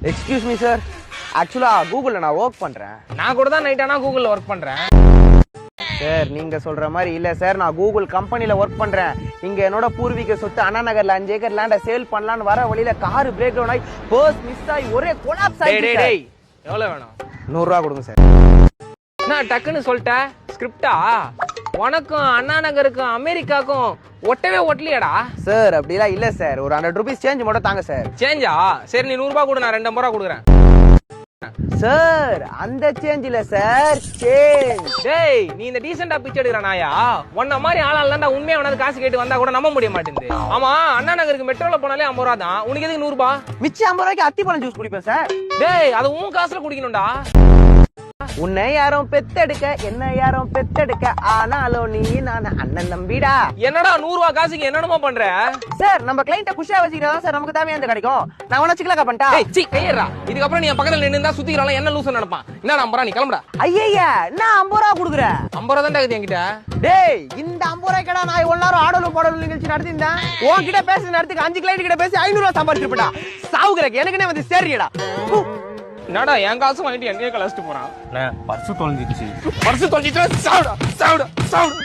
Excuse me sir, ஆக்சுவலா கூகுள்ல நான் ஒர்க் பண்றேன். நான் கூட தான் நைட் ஆனா கூகுள்ல ஒர்க் பண்றேன். சார் நீங்க சொல்ற மாதிரி இல்ல சார், நான் கூகுள் கம்பெனில ஒர்க் பண்றேன். இங்க என்னோட பூர்வீக சொத்து அண்ணா நகர்ல 5 ஏக்கர் லேண்ட சேல் பண்ணலான்னு வர வழியில கார் பிரேக் டவுன் ஆகி பர்ஸ் மிஸ் ஆகி ஒரே கொலாப்ஸ் ஆயிடுச்சு. டேய் எவ்வளவு வேணும்? 100 ரூபா கொடுங்க சார். நான் டக்குன்னு சொல்லிட்டேன். ஸ்கிரிப்டா உனக்கும் அண்ணா நகருக்கும் அமெரிக்காக்கும் ஒட்டவே ஒட்டலையாடா? சார் அப்படிலாம் இல்ல சார், ஒரு 100 ரூபீஸ் சேஞ்ச் மட்டும் தாங்க சார். சேஞ்சா? சரி நீ 100 ரூபாய் கொடு, நான் 250 ரூபா கொடுக்குறேன். சார் அந்த சேஞ்ச் இல்ல சார், சேஞ்ச். டேய் நீ இந்த டீசெண்டா பிச்சை எடுக்கிற நாயா? உன்ன மாதிரி ஆளால் தான்டா உண்மையா உனது காசு கேட்டு வந்தா கூட நம்ப முடிய மாட்டேங்குது. ஆமா அண்ணா நகருக்கு மெட்ரோல போனாலே 50 ரூபா தான், உனக்கு எதுக்கு 100 ரூபாய்? மிச்சம் 50 ரூபாய்க்கு அத்திப்பழம் ஜூஸ் குடிப்பேன் சார். டேய் அது உன் காசுல குடிக்கணும்டா. உன்னை யாரும் பெத்தெடுக்க என்ன யாரும் பெத்தெடுக்க, ஆனாலும் நீ நான் அண்ணன் நம்பிடா. என்னடா 100 ரூபாய் காசுக்கு என்னென்னமோ பண்ற? சார் நம்ம கிளைண்ட குஷியா வச்சுக்கிறதா சார் நமக்கு தேவையானது கிடைக்கும். நான் உன சிக்கலக்கா பண்ணிட்டா. ஏய் சீ கையறா. இதுக்கு அப்புறம் நீ பக்கத்துல நின்னுந்தா சுத்திக்கறவங்க என்ன லூசு நினைப்பான். என்ன நம்பறா நீ கிளம்புடா. ஐயய்யா நான் 50 ரூபா குடுக்குற. 50 ரூபா தான்டா இருக்குது என்கிட்ட. டேய் இந்த 50 ரூபாய்க்கடா நான் இவ்வளவு நேரம் ஆடலும் பாடலும் நிகழ்ச்சி நடத்திருந்தேன். உன்கிட்ட பேசுற நேரத்துக்கு 5 கிளைண்ட் கிட்ட பேசி 500 ரூபாய் சம்பாதிச்சிருப்படா. சாவுகிறக்கு எனக்குனே வந்து சேரியடா. என்னடா என் காசு வாங்கிட்டு என்னையே கலச்சிட்டு போறான். பர்ஸ் தொலைஞ்சிச்சு. பர்ஸ் தொலைச்சிட்டு சாவுடா சாவுடா சாவுடா.